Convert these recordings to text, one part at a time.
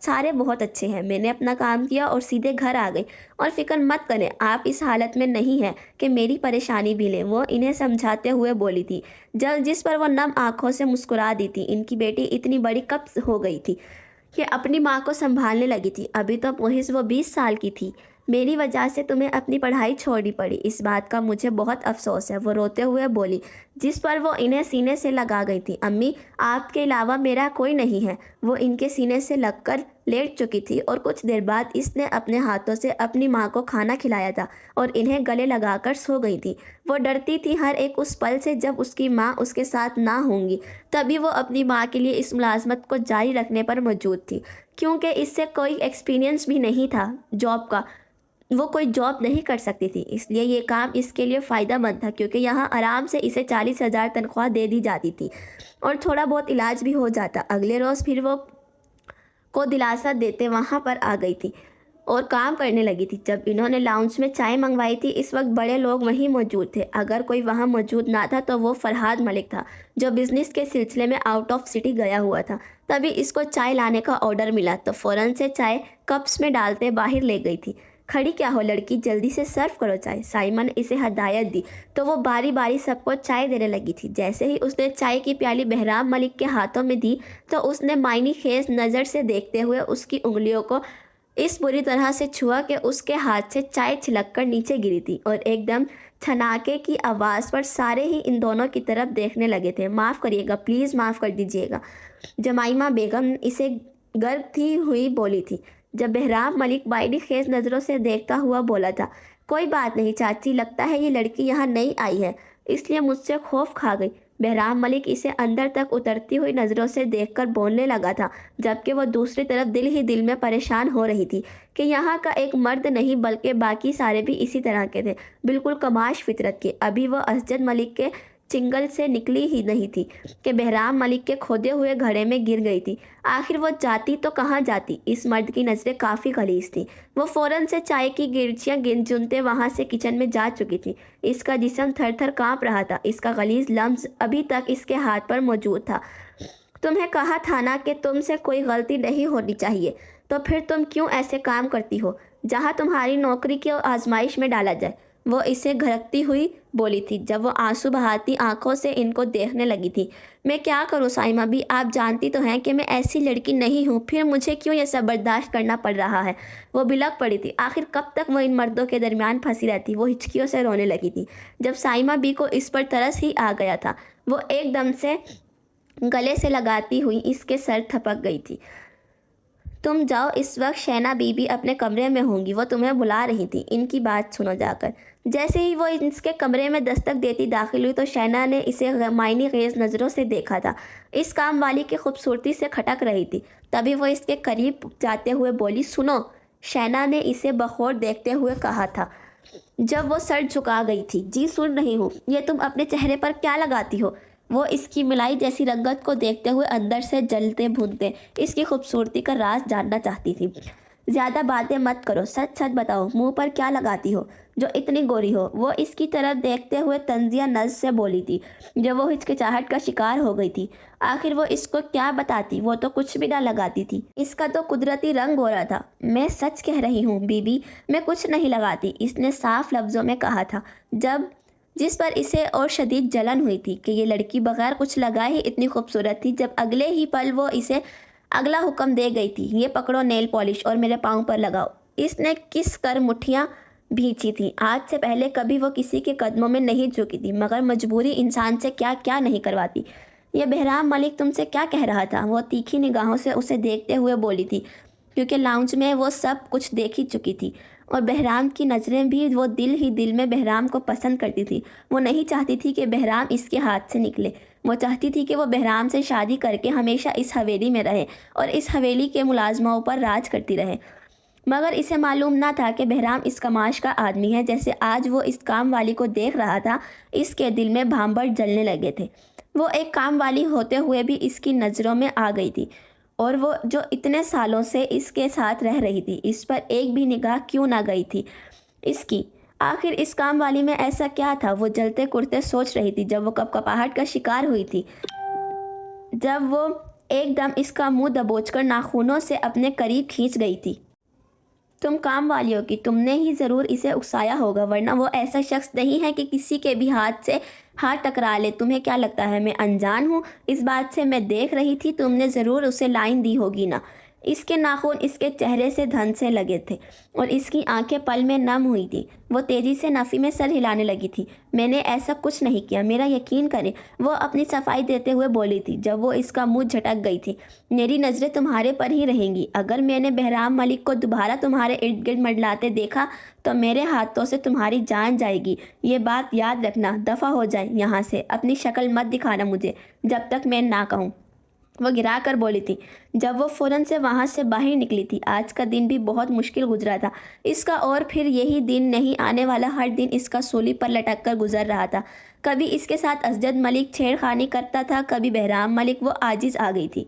سارے بہت اچھے ہیں، میں نے اپنا کام کیا اور سیدھے گھر آ گئی، اور فکر مت کریں، آپ اس حالت میں نہیں ہیں کہ میری پریشانی بھی لیں، وہ انہیں سمجھاتے ہوئے بولی تھی، جس پر وہ نم آنکھوں سے مسکرا دی تھی۔ ان کی بیٹی اتنی بڑی کب ہو گئی تھی کہ اپنی ماں کو سنبھالنے لگی تھی؟ ابھی تو محض وہ 20 سال کی تھی۔ میری وجہ سے تمہیں اپنی پڑھائی چھوڑنی پڑی، اس بات کا مجھے بہت افسوس ہے، وہ روتے ہوئے بولی، جس پر وہ انہیں سینے سے لگا گئی تھی۔ امی، آپ کے علاوہ میرا کوئی نہیں ہے۔ وہ ان کے سینے سے لگ کر لیٹ چکی تھی، اور کچھ دیر بعد اس نے اپنے ہاتھوں سے اپنی ماں کو کھانا کھلایا تھا اور انہیں گلے لگا کر سو گئی تھی۔ وہ ڈرتی تھی ہر ایک اس پل سے جب اس کی ماں اس کے ساتھ نہ ہوں گی، تبھی وہ اپنی ماں کے لیے اس ملازمت کو جاری رکھنے پر موجود تھی، کیونکہ اس سے کوئی ایکسپیرینس بھی نہیں تھا جاب کا، وہ کوئی جاب نہیں کر سکتی تھی، اس لیے یہ کام اس کے لیے فائدہ مند تھا، کیونکہ یہاں آرام سے اسے 40,000 تنخواہ دے دی جاتی تھی اور تھوڑا بہت علاج بھی ہو جاتا۔ اگلے روز پھر وہ کو دلاسا دیتے وہاں پر آ گئی تھی اور کام کرنے لگی تھی۔ جب انہوں نے لاؤنج میں چائے منگوائی تھی، اس وقت بڑے لوگ وہیں موجود تھے۔ اگر کوئی وہاں موجود نہ تھا تو وہ فرحاد ملک تھا، جو بزنس کے سلسلے میں آؤٹ آف سٹی گیا ہوا تھا۔ تبھی اس کو چائے لانے کا آرڈر ملا تو فوراً سے چائے کپس میں ڈالتے باہر لے گئی تھی۔ کھڑی کیا ہو لڑکی، جلدی سے سرو کرو چائے، سائمن نے اسے ہدایت دی تو وہ باری باری سب کو چائے دینے لگی تھی۔ جیسے ہی اس نے چائے کی پیالی بہرام ملک کے ہاتھوں میں دی تو اس نے معنی خیز نظر سے دیکھتے ہوئے اس کی انگلیوں کو اس بری طرح سے چھوا کہ اس کے ہاتھ سے چائے چھلک کر نیچے گری تھی، اور ایک دم چھناکے کی آواز پر سارے ہی ان دونوں کی طرف دیکھنے لگے تھے۔ معاف کریے گا، پلیز معاف کر دیجیے گا، جمائمہ بیگم اسے گرگتی ہوئی بولی تھی، جب بہرام ملک معنی خیز نظروں سے دیکھتا ہوا بولا تھا، کوئی بات نہیں چاچی، لگتا ہے یہ لڑکی یہاں نئی آئی ہے، اس لیے مجھ سے خوف کھا گئی۔ بہرام ملک اسے اندر تک اترتی ہوئی نظروں سے دیکھ کر بولنے لگا تھا، جبکہ وہ دوسری طرف دل ہی دل میں پریشان ہو رہی تھی کہ یہاں کا ایک مرد نہیں بلکہ باقی سارے بھی اسی طرح کے تھے، بالکل کماش فطرت کے۔ ابھی وہ اسجد ملک کے چنگل سے نکلی ہی نہیں تھی کہ بہرام ملک کے کھودے ہوئے گھڑے میں گر گئی تھی۔ آخر وہ جاتی تو کہاں جاتی، اس مرد کی نظریں کافی غلیظ تھیں۔ وہ فوراً سے چائے کی گرچیاں گنجنتے وہاں سے کچن میں جا چکی تھی۔ اس کا جسم تھر تھر کانپ رہا تھا، اس کا غلیظ لمس ابھی تک اس کے ہاتھ پر موجود تھا۔ تمہیں کہا تھا نا کہ تم سے کوئی غلطی نہیں ہونی چاہیے، تو پھر تم کیوں ایسے کام کرتی ہو جہاں تمہاری نوکری کی آزمائش میں ڈالا جائے، وہ اسے گھرکتی ہوئی بولی تھی، جب وہ آنسو بہاتی آنکھوں سے ان کو دیکھنے لگی تھی۔ میں کیا کروں سائمہ بھی، آپ جانتی تو ہیں کہ میں ایسی لڑکی نہیں ہوں، پھر مجھے کیوں یہ سب برداشت کرنا پڑ رہا ہے؟ وہ بلک پڑی تھی، آخر کب تک وہ ان مردوں کے درمیان پھنسی رہتی؟ وہ ہچکیوں سے رونے لگی تھی۔ جب سائمہ بی کو اس پر ترس ہی آ گیا تھا، وہ ایک دم سے گلے سے لگاتی ہوئی اس کے سر تھپک گئی تھی۔ تم جاؤ، اس وقت شینا بی بی اپنے کمرے میں ہوں گی، وہ تمہیں بلا رہی تھی، ان کی بات سنو جا کر۔ جیسے ہی وہ اس کے کمرے میں دستک دیتی داخل ہوئی تو شینا نے اسے معنی خیز نظروں سے دیکھا تھا، اس کام والی کی خوبصورتی سے کھٹک رہی تھی۔ تبھی وہ اس کے قریب جاتے ہوئے بولی، سنو، شینا نے اسے بخور دیکھتے ہوئے کہا تھا جب وہ سر جھکا گئی تھی۔ جی سن رہی ہوں، یہ تم اپنے چہرے پر کیا لگاتی ہو؟ وہ اس کی ملائی جیسی رنگت کو دیکھتے ہوئے اندر سے جلتے بھونتے اس کی خوبصورتی کا راز جاننا چاہتی تھی۔ زیادہ باتیں مت کرو، سچ سچ بتاؤ، منہ پر کیا لگاتی ہو جو اتنی گوری ہو؟ وہ اس کی طرف دیکھتے ہوئے طنزیہ نظر سے بولی تھی، جب وہ ہچکچاہٹ کا شکار ہو گئی تھی۔ آخر وہ اس کو کیا بتاتی، وہ تو کچھ بھی نہ لگاتی تھی، اس کا تو قدرتی رنگ ہو رہا تھا۔ میں سچ کہہ رہی ہوں بی بی، میں کچھ نہیں لگاتی، اس نے صاف لفظوں میں کہا تھا، جس پر اسے اور شدید جلن ہوئی تھی کہ یہ لڑکی بغیر کچھ لگائے ہی اتنی خوبصورت تھی۔ جب اگلے ہی پل وہ اسے اگلا حکم دے گئی تھی، یہ پکڑو نیل پالش اور میرے پاؤں پر لگاؤ۔ اس نے کس کر مٹھیاں بھینچی تھیں، آج سے پہلے کبھی وہ کسی کے قدموں میں نہیں جھکی تھی، مگر مجبوری انسان سے کیا کیا نہیں کرواتی۔ یہ بہرام ملک تم سے کیا کہہ رہا تھا؟ وہ تیکھی نگاہوں سے اسے دیکھتے ہوئے بولی تھی، کیونکہ لاؤنج میں وہ سب کچھ دیکھ ہی چکی تھی، اور بہرام کی نظریں بھی وہ دل ہی دل میں بہرام کو پسند کرتی تھی۔ وہ نہیں چاہتی تھی کہ بہرام اس کے ہاتھ سے نکلے، وہ چاہتی تھی کہ وہ بہرام سے شادی کر کے ہمیشہ اس حویلی میں رہے اور اس حویلی کے ملازموں پر راج کرتی رہے، مگر اسے معلوم نہ تھا کہ بہرام اس کماش کا آدمی ہے۔ جیسے آج وہ اس کام والی کو دیکھ رہا تھا، اس کے دل میں بھانبڑ جلنے لگے تھے۔ وہ ایک کام والی ہوتے ہوئے بھی اس کی نظروں میں آ گئی تھی، اور وہ جو اتنے سالوں سے اس کے ساتھ رہ رہی تھی، اس پر ایک بھی نگاہ کیوں نہ گئی تھی اس کی؟ آخر اس کام والی میں ایسا کیا تھا؟ وہ جلتے کرتے سوچ رہی تھی جب وہ کپکپاہٹ کا شکار ہوئی تھی، جب وہ ایک دم اس کا منہ دبوچ کر ناخنوں سے اپنے قریب کھینچ گئی تھی۔ تم کام والیوں کی، تم نے ہی ضرور اسے اکسایا ہوگا، ورنہ وہ ایسا شخص نہیں ہے کہ کسی کے بھی ہاتھ سے ہاتھ ٹکرا لے۔ تمہیں کیا لگتا ہے میں انجان ہوں؟ اس بات سے میں دیکھ رہی تھی، تم نے ضرور اسے لائن دی ہوگی نا۔ اس کے ناخن اس کے چہرے سے دھنسنے لگے تھے اور اس کی آنکھیں پل میں نم ہوئی تھیں۔ وہ تیزی سے نفی میں سر ہلانے لگی تھی۔ میں نے ایسا کچھ نہیں کیا، میرا یقین کریں، وہ اپنی صفائی دیتے ہوئے بولی تھی جب وہ اس کا منہ جھٹک گئی تھی۔ میری نظریں تمہارے پر ہی رہیں گی۔ اگر میں نے بہرام ملک کو دوبارہ تمہارے ارد گرد منڈلاتے دیکھا تو میرے ہاتھوں سے تمہاری جان جائے گی۔ یہ بات یاد رکھنا۔ دفع ہو جائیں یہاں سے، اپنی شکل مت دکھانا مجھے جب تک میں نہ کہوں۔ وہ گرا کر بولی تھی جب وہ فوراً سے وہاں سے باہر نکلی تھی۔ آج کا دن بھی بہت مشکل گزرا تھا اس کا، اور پھر یہی دن نہیں، آنے والا ہر دن اس کا سولی پر لٹک کر گزر رہا تھا۔ کبھی اس کے ساتھ اسجد ملک چھیڑ خانی کرتا تھا، کبھی بہرام ملک۔ وہ عاجز آ گئی تھی۔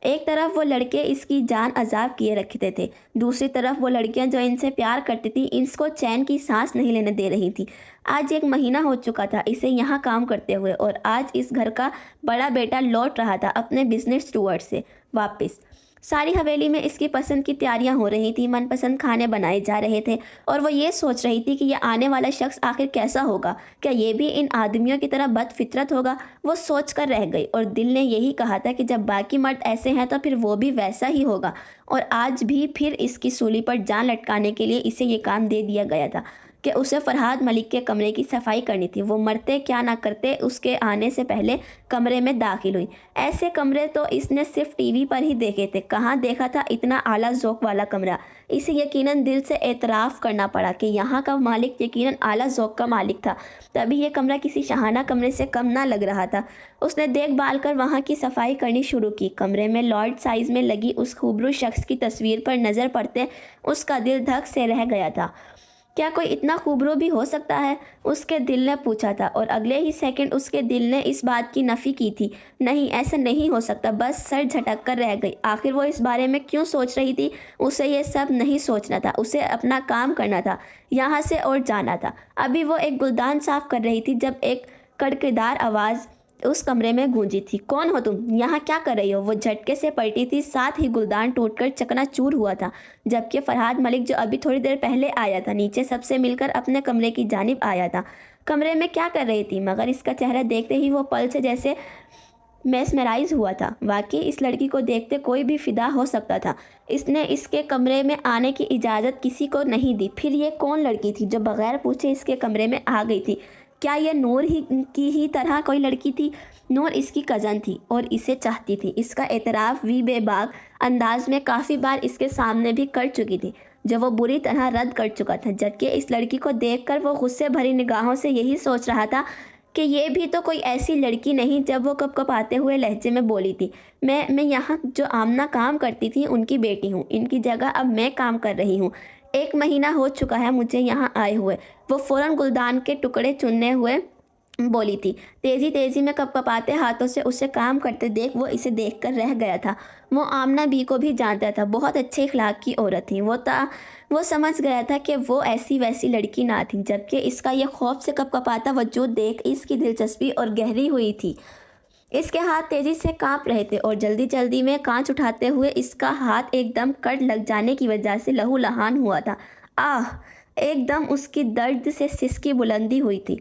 ایک طرف وہ لڑکے اس کی جان عذاب کیے رکھتے تھے، دوسری طرف وہ لڑکیاں جو ان سے پیار کرتی تھیں اس کو چین کی سانس نہیں لینے دے رہی تھیں۔ آج 1 مہینہ ہو چکا تھا اسے یہاں کام کرتے ہوئے، اور آج اس گھر کا بڑا بیٹا لوٹ رہا تھا اپنے بزنس ٹور سے واپس۔ ساری حویلی میں اس کی پسند کی تیاریاں ہو رہی تھیں، من پسند کھانے بنائے جا رہے تھے، اور وہ یہ سوچ رہی تھی کہ یہ آنے والا شخص آخر کیسا ہوگا، کیا یہ بھی ان آدمیوں کی طرح بد فطرت ہوگا؟ وہ سوچ کر رہ گئی، اور دل نے یہی کہا تھا کہ جب باقی مرد ایسے ہیں تو پھر وہ بھی ویسا ہی ہوگا، اور آج بھی پھر اس کی سولی پر جان لٹکانے کے لیے اسے یہ کام دے دیا گیا تھا کہ اسے فرحاد ملک کے کمرے کی صفائی کرنی تھی۔ وہ مرتے کیا نہ کرتے اس کے آنے سے پہلے کمرے میں داخل ہوئی۔ ایسے کمرے تو اس نے صرف ٹی وی پر ہی دیکھے تھے، کہاں دیکھا تھا اتنا اعلیٰ ذوق والا کمرہ۔ اسے یقیناً دل سے اعتراف کرنا پڑا کہ یہاں کا مالک یقیناً اعلیٰ ذوق کا مالک تھا، تبھی یہ کمرہ کسی شاہانہ کمرے سے کم نہ لگ رہا تھا۔ اس نے دیکھ بھال کر وہاں کی صفائی کرنی شروع کی۔ کمرے میں لارڈ سائز میں لگی اس خوبصورت شخص کی تصویر پر نظر پڑتے اس کا دل دھک سے رہ گیا تھا۔ کیا کوئی اتنا خوبصورت بھی ہو سکتا ہے؟ اس کے دل نے پوچھا تھا، اور اگلے ہی سیکنڈ اس کے دل نے اس بات کی نفی کی تھی۔ نہیں، ایسا نہیں ہو سکتا۔ بس سر جھٹک کر رہ گئی۔ آخر وہ اس بارے میں کیوں سوچ رہی تھی؟ اسے یہ سب نہیں سوچنا تھا، اسے اپنا کام کرنا تھا، یہاں سے اور جانا تھا۔ ابھی وہ ایک گلدان صاف کر رہی تھی جب ایک کڑکدار آواز اس کمرے میں گونجی تھی۔ کون ہو تم؟ یہاں کیا کر رہی ہو؟ وہ جھٹکے سے پلٹی تھی، ساتھ ہی گلدان ٹوٹ کر چکنا چور ہوا تھا، جبکہ فرحاد ملک جو ابھی تھوڑی دیر پہلے آیا تھا نیچے سب سے مل کر اپنے کمرے کی جانب آیا تھا۔ کمرے میں کیا کر رہی تھی؟ مگر اس کا چہرہ دیکھتے ہی وہ پل سے جیسے میسمرائز ہوا تھا۔ واقعی اس لڑکی کو دیکھتے کوئی بھی فدا ہو سکتا تھا۔ اس نے اس کے کمرے میں آنے کی اجازت کسی کو نہیں دی۔ پھر یہ کون لڑکی تھی جو بغیر پوچھے اس کے کمرے میں آ گئی تھی؟ کیا یہ نور کی ہی طرح کوئی لڑکی تھی؟ نور اس کی کزن تھی اور اسے چاہتی تھی۔ اس کا اعتراف وی بے باک انداز میں کافی بار اس کے سامنے بھی کر چکی تھی، جو وہ بری طرح رد کر چکا تھا، جبکہ اس لڑکی کو دیکھ کر وہ غصے بھری نگاہوں سے یہی سوچ رہا تھا کہ یہ بھی تو کوئی ایسی لڑکی نہیں۔ جب وہ کپ کپاتے ہوئے لہجے میں بولی تھی، میں یہاں جو آمنہ کام کرتی تھی ان کی بیٹی ہوں، ان کی جگہ اب میں کام کر رہی ہوں۔ 1 مہینہ ہو چکا ہے مجھے یہاں آئے ہوئے۔ وہ فوراً گلدان کے ٹکڑے چننے ہوئے بولی تھی، تیزی میں کپ کپاتے ہاتھوں سے اسے کام کرتے دیکھ وہ اسے دیکھ کر رہ گیا تھا۔ وہ آمنہ بی کو بھی جانتا تھا، بہت اچھے اخلاق کی عورت تھی۔ وہ سمجھ گیا تھا کہ وہ ایسی ویسی لڑکی نہ تھی، جبکہ اس کا یہ خوف سے کپ کپاتا وجود دیکھ اس کی دلچسپی اور گہری ہوئی تھی۔ اس کے ہاتھ تیزی سے کانپ رہے تھے اور جلدی میں کانچ اٹھاتے ہوئے اس کا ہاتھ ایک دم کٹ لگ جانے کی وجہ سے لہو لہان ہوا تھا۔ آہ! ایک دم اس کی درد سے سسکی بلندی ہوئی تھی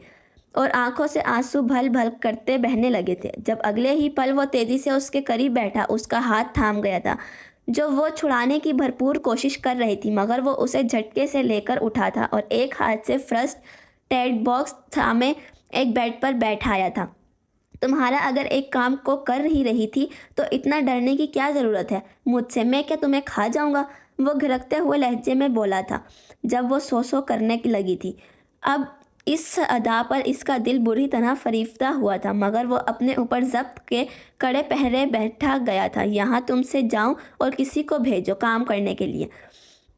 اور آنکھوں سے آنسو بھل بھل کرتے بہنے لگے تھے۔ جب اگلے ہی پل وہ تیزی سے اس کے قریب بیٹھا، اس کا ہاتھ تھام گیا تھا جو وہ چھڑانے کی بھرپور کوشش کر رہی تھی، مگر وہ اسے جھٹکے سے لے کر اٹھا تھا اور ایک ہاتھ سے فرسٹ ایڈ باکس تھامے ایک بیڈ پر بیٹھایا تھا۔ تمہارا اگر ایک کام کو کر ہی رہی تھی تو اتنا ڈرنے کی کیا ضرورت ہے مجھ سے؟ میں کیا تمہیں کھا جاؤں گا؟ وہ گھرکتے ہوئے لہجے میں بولا تھا جب وہ سو کرنے لگی تھی۔ اب اس ادا پر اس کا دل بری طرح فریفتہ ہوا تھا، مگر وہ اپنے اوپر ضبط کے کڑے پہرے بیٹھا گیا تھا۔ یہاں تم سے جاؤں اور کسی کو بھیجو کام کرنے کے لیے؟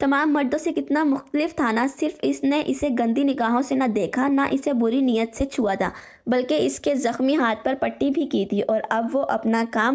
تمام مردوں سے کتنا مختلف تھا نا، صرف اس نے اسے گندی نگاہوں سے نہ دیکھا، نہ اسے بری نیت سے چھوا تھا، بلکہ اس کے زخمی ہاتھ پر پٹی بھی کی تھی، اور اب وہ اپنا کام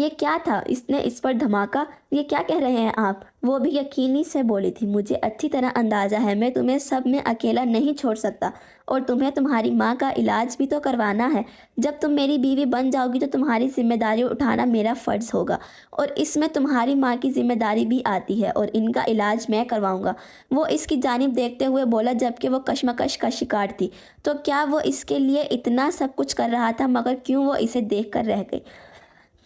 یہ کیا تھا؟ اس نے اس پر دھماکا۔ یہ کیا کہہ رہے ہیں آپ؟ وہ بھی یقینی سے بولی تھی، مجھے اچھی طرح اندازہ ہے میں تمہیں سب میں اکیلا نہیں چھوڑ سکتا، اور تمہیں تمہاری ماں کا علاج بھی تو کروانا ہے۔ جب تم میری بیوی بن جاؤ گی تو تمہاری ذمہ داری اٹھانا میرا فرض ہوگا، اور اس میں تمہاری ماں کی ذمہ داری بھی آتی ہے، اور ان کا علاج میں کرواؤں گا۔ وہ اس کی جانب دیکھتے ہوئے بولا، جبکہ وہ کشمکش کا شکار تھی۔ تو کیا وہ اس کے لیے اتنا سب کچھ کر رہا تھا، مگر کیوں وہ اسے دیکھ کر رہ گئی؟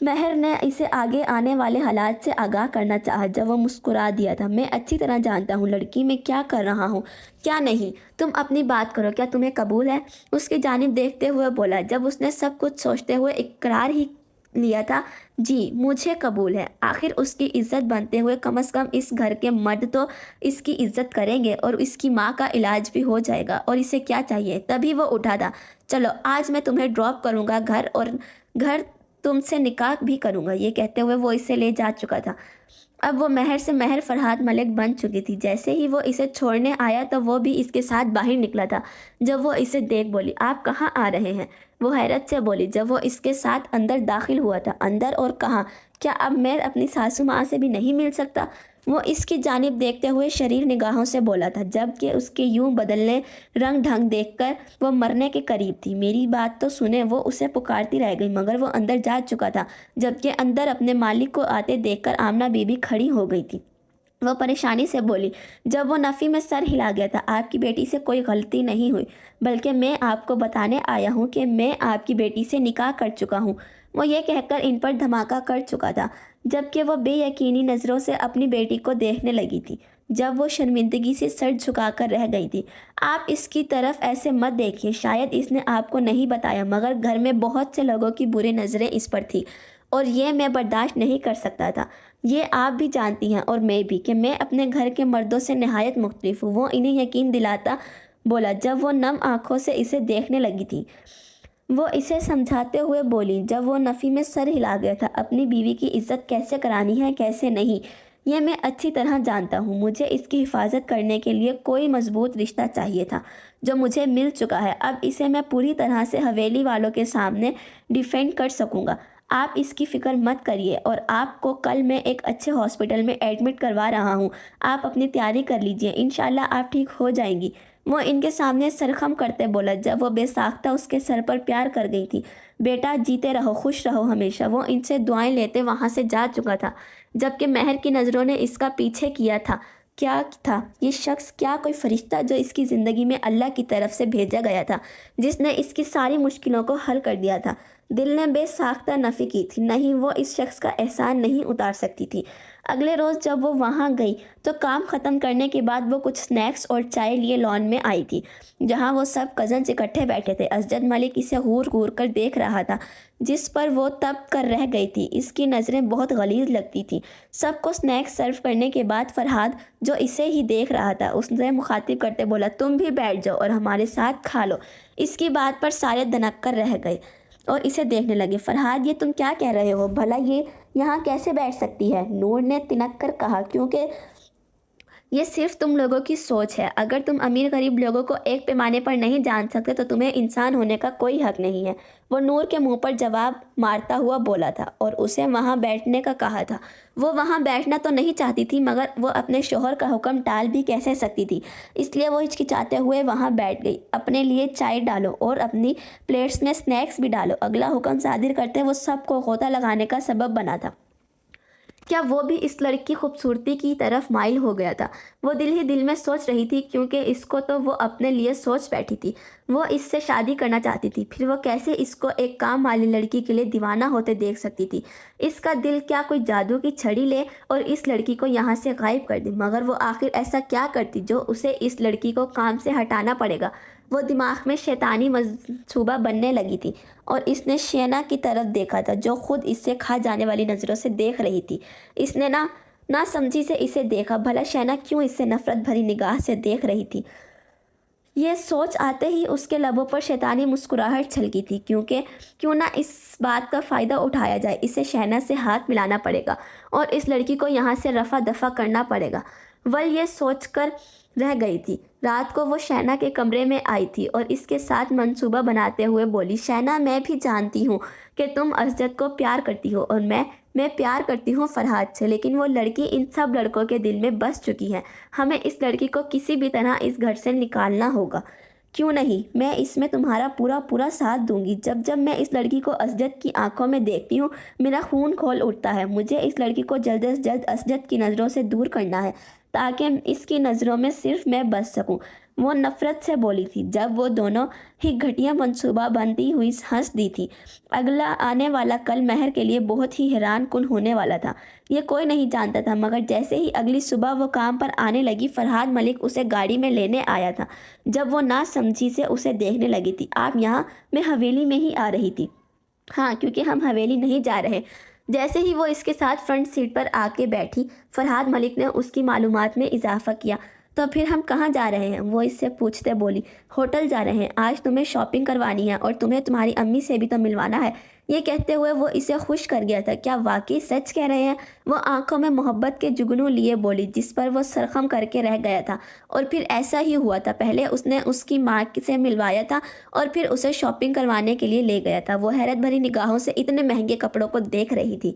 مہر نے اسے آگے آنے والے حالات سے آگاہ کرنا چاہا، جب وہ مسکرا دیا تھا۔ میں اچھی طرح جانتا ہوں لڑکی میں کیا کر رہا ہوں، کیا نہیں۔ تم اپنی بات کرو، کیا تمہیں قبول ہے؟ اس کی جانب دیکھتے ہوئے بولا، جب اس نے سب کچھ سوچتے ہوئے اقرار ہی لیا تھا، جی مجھے قبول ہے۔ آخر اس کی عزت بنتے ہوئے کم از کم اس گھر کے مرد تو اس کی عزت کریں گے، اور اس کی ماں کا علاج بھی ہو جائے گا، اور اسے کیا چاہیے؟ تبھی وہ اٹھا تھا۔ چلو آج میں تمہیں ڈراپ کروں گا گھر، اور گھر تم سے نکاح بھی کروں گا۔ یہ کہتے ہوئے وہ اسے لے جا چکا تھا۔ اب وہ مہر سے مہر فرحات ملک بن چکی تھی۔ جیسے ہی وہ اسے چھوڑنے آیا تو وہ بھی اس کے ساتھ باہر نکلا تھا۔ جب وہ اسے دیکھ بولی، آپ کہاں آ رہے ہیں؟ وہ حیرت سے بولی جب وہ اس کے ساتھ اندر داخل ہوا تھا۔ اندر اور کہاں؟ کیا اب میں اپنی ساسو ماں سے بھی نہیں مل سکتا؟ وہ اس کی جانب دیکھتے ہوئے شریر نگاہوں سے بولا تھا، جبکہ اس کے یوں بدلنے رنگ ڈھنگ دیکھ کر وہ مرنے کے قریب تھی۔ میری بات تو سنیں، وہ اسے پکارتی رہ گئی، مگر وہ اندر جا چکا تھا، جبکہ اندر اپنے مالک کو آتے دیکھ کر آمنہ بی بی کھڑی ہو گئی تھی۔ وہ پریشانی سے بولی، جب وہ نفی میں سر ہلا گیا تھا، آپ کی بیٹی سے کوئی غلطی نہیں ہوئی، بلکہ میں آپ کو بتانے آیا ہوں کہ میں آپ کی بیٹی سے نکاح کر چکا ہوں۔ وہ یہ کہہ کر ان پر دھماکہ کر چکا تھا، جبکہ وہ بے یقینی نظروں سے اپنی بیٹی کو دیکھنے لگی تھی، جب وہ شرمندگی سے سر جھکا کر رہ گئی تھی۔ آپ اس کی طرف ایسے مت دیکھیے، شاید اس نے آپ کو نہیں بتایا، مگر گھر میں بہت سے لوگوں کی بری نظریں اس پر تھی، اور یہ میں برداشت نہیں کر سکتا تھا۔ یہ آپ بھی جانتی ہیں اور میں بھی کہ میں اپنے گھر کے مردوں سے نہایت مختلف ہوں۔ وہ انہیں یقین دلاتا بولا، جب وہ نم آنکھوں سے اسے دیکھنے لگی تھی۔ وہ اسے سمجھاتے ہوئے بولی، جب وہ نفی میں سر ہلا گیا تھا، اپنی بیوی کی عزت کیسے کرانی ہے کیسے نہیں، یہ میں اچھی طرح جانتا ہوں۔ مجھے اس کی حفاظت کرنے کے لیے کوئی مضبوط رشتہ چاہیے تھا، جو مجھے مل چکا ہے۔ اب اسے میں پوری طرح سے حویلی والوں کے سامنے ڈیفینڈ کر سکوں گا۔ آپ اس کی فکر مت کریے، اور آپ کو کل میں ایک اچھے ہاسپٹل میں ایڈمٹ کروا رہا ہوں۔ آپ اپنی تیاری کر لیجئے، انشاءاللہ آپ ٹھیک ہو جائیں گی۔ وہ ان کے سامنے سرخم کرتے بولا، جب وہ بے ساختہ اس کے سر پر پیار کر گئی تھی۔ بیٹا جیتے رہو، خوش رہو ہمیشہ۔ وہ ان سے دعائیں لیتے وہاں سے جا چکا تھا، جبکہ مہر کی نظروں نے اس کا پیچھے کیا تھا۔ کیا تھا یہ شخص؟ کیا کوئی فرشتہ جو اس کی زندگی میں اللہ کی طرف سے بھیجا گیا تھا، جس نے اس کی ساری مشکلوں کو حل کر دیا تھا؟ دل نے بے ساختہ نفی کی تھی، نہیں وہ اس شخص کا احسان نہیں اتار سکتی تھی۔ اگلے روز جب وہ وہاں گئی تو کام ختم کرنے کے بعد وہ کچھ سنیکس اور چائے لیے لان میں آئی تھی، جہاں وہ سب کزنز اکٹھے بیٹھے تھے۔ اسجد ملک اسے غور غور کر دیکھ رہا تھا، جس پر وہ تب کر رہ گئی تھی۔ اس کی نظریں بہت غلیظ لگتی تھیں۔ سب کو سنیکس سرو کرنے کے بعد فرحاد، جو اسے ہی دیکھ رہا تھا، اس نے مخاطب کرتے بولا، تم بھی بیٹھ جاؤ اور ہمارے ساتھ کھا لو۔ اس کی بات پر سارے دنک کر رہ گئے اور اسے دیکھنے لگے۔ فرحاد، یہ تم کیا کہہ رہے ہو؟ بھلا یہ یہاں کیسے بیٹھ سکتی ہے؟ نور نے تنک کر کہا، کیونکہ یہ صرف تم لوگوں کی سوچ ہے۔ اگر تم امیر غریب لوگوں کو ایک پیمانے پر نہیں جان سکتے تو تمہیں انسان ہونے کا کوئی حق نہیں ہے۔ وہ نور کے منہ پر جواب مارتا ہوا بولا تھا، اور اسے وہاں بیٹھنے کا کہا تھا۔ وہ وہاں بیٹھنا تو نہیں چاہتی تھی، مگر وہ اپنے شوہر کا حکم ٹال بھی کیسے سکتی تھی؟ اس لیے وہ ہچکچاتے ہوئے وہاں بیٹھ گئی۔ اپنے لیے چائے ڈالو اور اپنی پلیٹس میں سنیکس بھی ڈالو۔ اگلا حکم صادر کرتے وہ سب کو غوطہ لگانے کا سبب بنا تھا۔ کیا وہ بھی اس لڑکی کی خوبصورتی کی طرف مائل ہو گیا تھا؟ وہ دل ہی دل میں سوچ رہی تھی، کیونکہ اس کو تو وہ اپنے لیے سوچ بیٹھی تھی۔ وہ اس سے شادی کرنا چاہتی تھی، پھر وہ کیسے اس کو ایک کام والی لڑکی کے لیے دیوانہ ہوتے دیکھ سکتی تھی؟ اس کا دل کیا کوئی جادو کی چھڑی لے اور اس لڑکی کو یہاں سے غائب کر دے؟ مگر وہ آخر ایسا کیا کرتی جو اسے اس لڑکی کو کام سے ہٹانا پڑے گا؟ وہ دماغ میں شیطانی منصوبہ بننے لگی تھی، اور اس نے شینا کی طرف دیکھا تھا، جو خود اس سے کھا جانے والی نظروں سے دیکھ رہی تھی۔ اس نے نہ سمجھی سے اسے دیکھا، بھلا شینا کیوں اس سے نفرت بھری نگاہ سے دیکھ رہی تھی؟ یہ سوچ آتے ہی اس کے لبوں پر شیطانی مسکراہٹ چھلکی تھی، کیوں نہ اس بات کا فائدہ اٹھایا جائے، اسے شینا سے ہاتھ ملانا پڑے گا اور اس لڑکی کو یہاں سے رفع دفع کرنا پڑے گا۔ ول یہ سوچ کر رہ گئی تھی۔ رات کو وہ شینا کے کمرے میں آئی تھی اور اس کے ساتھ منصوبہ بناتے ہوئے بولی، شینا، میں بھی جانتی ہوں کہ تم اسجد کو پیار کرتی ہو، اور میں میں پیار کرتی ہوں فرحات سے، لیکن وہ لڑکی ان سب لڑکوں کے دل میں بس چکی ہے۔ ہمیں اس لڑکی کو کسی بھی طرح اس گھر سے نکالنا ہوگا۔ کیوں نہیں، میں اس میں تمہارا پورا ساتھ دوں گی۔ جب جب میں اس لڑکی کو اسجد کی آنکھوں میں دیکھتی ہوں میرا خون کھول اٹھتا ہے۔ مجھے اس لڑکی کو جلد از جلد اسجد کی نظروں سے دور کرنا ہے تاکہ اس کی نظروں میں صرف میں بس سکوں، وہ نفرت سے بولی تھی جب وہ دونوں ہی گھٹیا منصوبہ بنتی ہوئی ہنس دی تھی۔ اگلا آنے والا کل مہر کے لیے بہت ہی حیران کن ہونے والا تھا، یہ کوئی نہیں جانتا تھا، مگر جیسے ہی اگلی صبح وہ کام پر آنے لگی فرحات ملک اسے گاڑی میں لینے آیا تھا۔ جب وہ نا سمجھی سے اسے دیکھنے لگی تھی، آپ یہاں؟ میں حویلی میں ہی آ رہی تھی۔ ہاں، کیونکہ ہم حویلی نہیں جا رہے۔ جیسے ہی وہ اس کے ساتھ فرنٹ سیٹ پر آ کے بیٹھی فرحات ملک نے اس کی معلومات میں اضافہ کیا۔ تو پھر ہم کہاں جا رہے ہیں؟ وہ اس سے پوچھتے بولی۔ ہوٹل جا رہے ہیں، آج تمہیں شاپنگ کروانی ہے اور تمہیں تمہاری امی سے بھی تو ملوانا ہے۔ یہ کہتے ہوئے وہ اسے خوش کر گیا تھا۔ کیا واقعی سچ کہہ رہے ہیں؟ وہ آنکھوں میں محبت کے جگنوں لیے بولی جس پر وہ سرخم کر کے رہ گیا تھا۔ اور پھر ایسا ہی ہوا تھا، پہلے اس نے اس کی ماں سے ملوایا تھا اور پھر اسے شاپنگ کروانے کے لیے لے گیا تھا۔ وہ حیرت بھری نگاہوں سے اتنے مہنگے کپڑوں کو دیکھ رہی تھی۔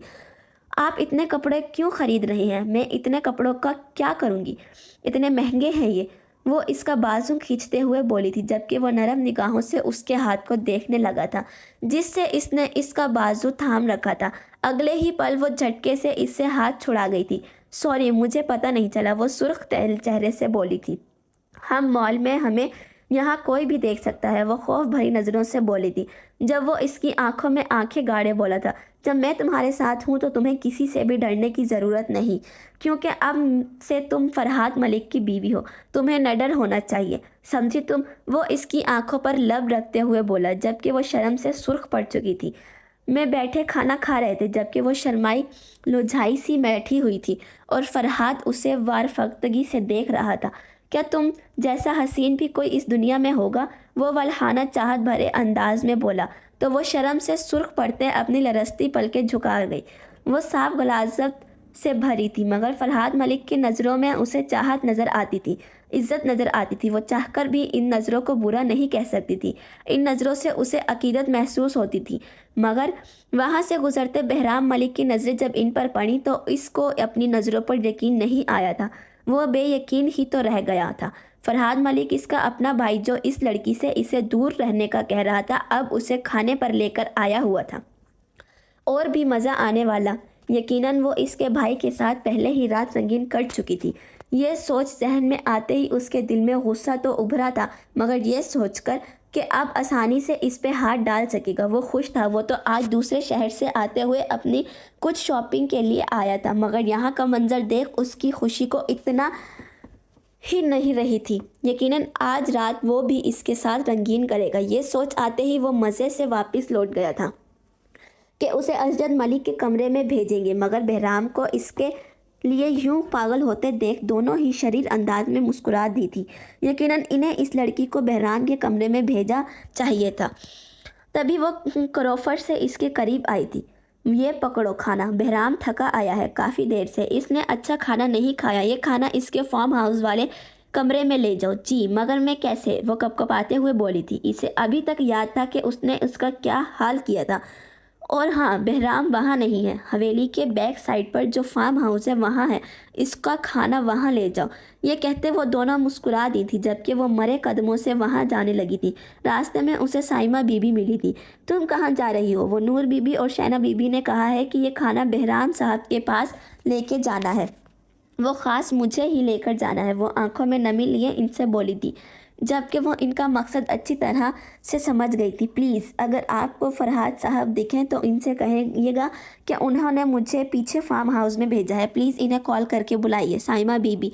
آپ اتنے کپڑے کیوں خرید رہے ہیں؟ میں اتنے کپڑوں کا کیا کروں گی؟ اتنے مہنگے ہیں یہ۔ وہ اس کا بازو کھینچتے ہوئے بولی تھی جبکہ وہ نرم نگاہوں سے اس کے ہاتھ کو دیکھنے لگا تھا جس سے اس نے اس کا بازو تھام رکھا تھا۔ اگلے ہی پل وہ جھٹکے سے اس سے ہاتھ چھڑا گئی تھی۔ سوری، مجھے پتہ نہیں چلا، وہ سرخ چہرے سے بولی تھی۔ ہم مال میں، ہمیں یہاں کوئی بھی دیکھ سکتا ہے، وہ خوف بھری نظروں سے بولی تھی جب وہ اس کی آنکھوں میں آنکھیں گاڑے بولا تھا۔ جب میں تمہارے ساتھ ہوں تو تمہیں کسی سے بھی ڈرنے کی ضرورت نہیں، کیونکہ اب سے تم فرحات ملک کی بیوی ہو، تمہیں نہ ڈر ہونا چاہیے، سمجھی تم؟ وہ اس کی آنکھوں پر لب رکھتے ہوئے بولا جبکہ وہ شرم سے سرخ پڑ چکی تھی۔ میں بیٹھے کھانا کھا رہے تھے جبکہ وہ شرمائی لجائی سی بیٹھی ہوئی تھی اور فرحات اسے وارفگتگی سے دیکھ رہا تھا۔ کیا تم جیسا حسین بھی کوئی اس دنیا میں ہوگا؟ وہ ولہانہ چاہت بھرے انداز میں بولا تو وہ شرم سے سرخ پڑتے اپنی لرزتی پلکیں جھکا گئی۔ وہ صاف غلاظت سے بھری تھی مگر فرحات ملک کی نظروں میں اسے چاہت نظر آتی تھی، عزت نظر آتی تھی۔ وہ چاہ کر بھی ان نظروں کو برا نہیں کہہ سکتی تھی، ان نظروں سے اسے عقیدت محسوس ہوتی تھی۔ مگر وہاں سے گزرتے بہرام ملک کی نظریں جب ان پر پڑیں تو اس کو اپنی نظروں پر یقین نہیں آیا تھا، وہ بے یقین ہی تو رہ گیا تھا۔ فرحات ملک اس کا اپنا بھائی جو اس لڑکی سے اسے دور رہنے کا کہہ رہا تھا اب اسے کھانے پر لے کر آیا ہوا تھا، اور بھی مزہ آنے والا۔ یقیناً وہ اس کے بھائی کے ساتھ پہلے ہی رات رنگین کر چکی تھی۔ یہ سوچ ذہن میں آتے ہی اس کے دل میں غصہ تو ابھرا تھا مگر یہ سوچ کر کہ اب آسانی سے اس پہ ہاتھ ڈال سکے گا وہ خوش تھا۔ وہ تو آج دوسرے شہر سے آتے ہوئے اپنی کچھ شاپنگ کے لیے آیا تھا مگر یہاں کا منظر دیکھ اس کی خوشی کو اتنا ہی نہیں رہی تھی۔ یقیناً آج رات وہ بھی اس کے ساتھ رنگین کرے گا۔ یہ سوچ آتے ہی وہ مزے سے واپس لوٹ گیا تھا کہ اسے اسجد ملک کے کمرے میں بھیجیں گے مگر بہرام کو اس کے لیے یوں پاگل ہوتے دیکھ دونوں ہی شریر انداز میں مسکرا دی تھی۔ یقیناً انہیں اس لڑکی کو بہرام کے کمرے میں بھیجا چاہیے تھا۔ تبھی وہ کروفر سے اس کے قریب آئی تھی۔ یہ پکڑو کھانا، بہرام تھکا آیا ہے کافی دیر سے، اس نے اچھا کھانا نہیں کھایا، یہ کھانا اس کے فارم ہاؤس والے کمرے میں لے جاؤ۔ جی مگر میں کیسے؟ وہ کپکپاتے ہوئے بولی تھی۔ اسے ابھی تک یاد تھا کہ اس نے اس کا کیا حال کیا تھا۔ اور ہاں، بہرام وہاں نہیں ہے، حویلی کے بیک سائڈ پر جو فارم ہاؤس ہے وہاں ہے، اس کا کھانا وہاں لے جاؤ۔ یہ کہتے وہ دونوں مسکرا دی تھی جبکہ وہ مرے قدموں سے وہاں جانے لگی تھی۔ راستے میں اسے سائمہ بی بی ملی تھی۔ تم کہاں جا رہی ہو؟ وہ نور بی بی اور شہنہ بی بی نے کہا ہے کہ یہ کھانا بہرام صاحب کے پاس لے کے جانا ہے، وہ خاص مجھے ہی لے کر جانا ہے، وہ آنکھوں میں نمی لیے ان سے بولی تھی جبکہ وہ ان کا مقصد اچھی طرح سے سمجھ گئی تھی۔ پلیز اگر آپ کو فرحات صاحب دکھیں تو ان سے کہیے گا کہ انہوں نے مجھے پیچھے فارم ہاؤس میں بھیجا ہے، پلیز انہیں کال کر کے بلائیے سائمہ بی بی،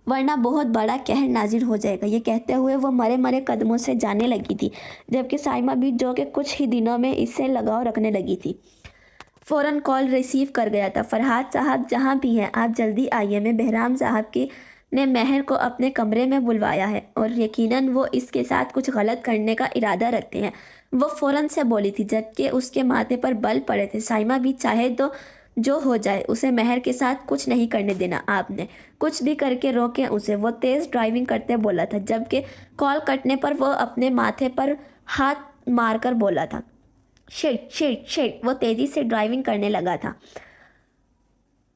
ورنہ بہت بڑا قہر نازل ہو جائے گا۔ یہ کہتے ہوئے وہ مرے قدموں سے جانے لگی تھی جبکہ سائمہ بی جو کہ کچھ ہی دنوں میں اس سے لگاؤ رکھنے لگی تھی فوراً کال ریسیو کر گیا تھا۔ فرحات صاحب جہاں بھی ہیں آپ جلدی آئیے، میں بہرام صاحب کی نے مہر کو اپنے کمرے میں بلوایا ہے اور یقیناً وہ اس کے ساتھ کچھ غلط کرنے کا ارادہ رکھتے ہیں، وہ فوراً سے بولی تھی جبکہ اس کے ماتھے پر بل پڑے تھے۔ سائمہ بھی چاہے تو جو ہو جائے اسے مہر کے ساتھ کچھ نہیں کرنے دینا، آپ نے کچھ بھی کر کے روکیں اسے، وہ تیز ڈرائیونگ کرتے بولا تھا جبکہ کال کٹنے پر وہ اپنے ماتھے پر ہاتھ مار کر بولا تھا شٹ شٹ شٹ، وہ تیزی سے ڈرائیونگ کرنے لگا تھا۔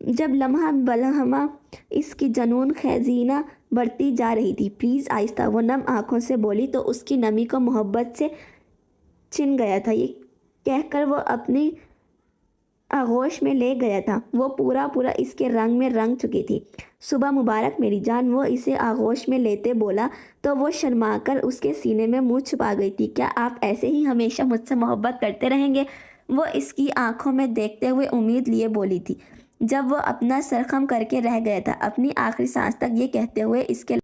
جب لمحہ بلہمہ اس کی جنون خیزینہ بڑھتی جا رہی تھی۔ پلیز آہستہ، وہ نم آنکھوں سے بولی تو اس کی نمی کو محبت سے چھن گیا تھا۔ یہ کہہ کر وہ اپنی آغوش میں لے گیا تھا۔ وہ پورا اس کے رنگ میں رنگ چکی تھی۔ صبح مبارک میری جان، وہ اسے آغوش میں لیتے بولا تو وہ شرما کر اس کے سینے میں منہ چھپا گئی تھی۔ کیا آپ ایسے ہی ہمیشہ مجھ سے محبت کرتے رہیں گے؟ وہ اس کی آنکھوں میں دیکھتے ہوئے امید لیے بولی تھی۔ جب وہ اپنا سر خم کر کے رہ گیا تھا، اپنی آخری سانس تک یہ کہتے ہوئے اس کے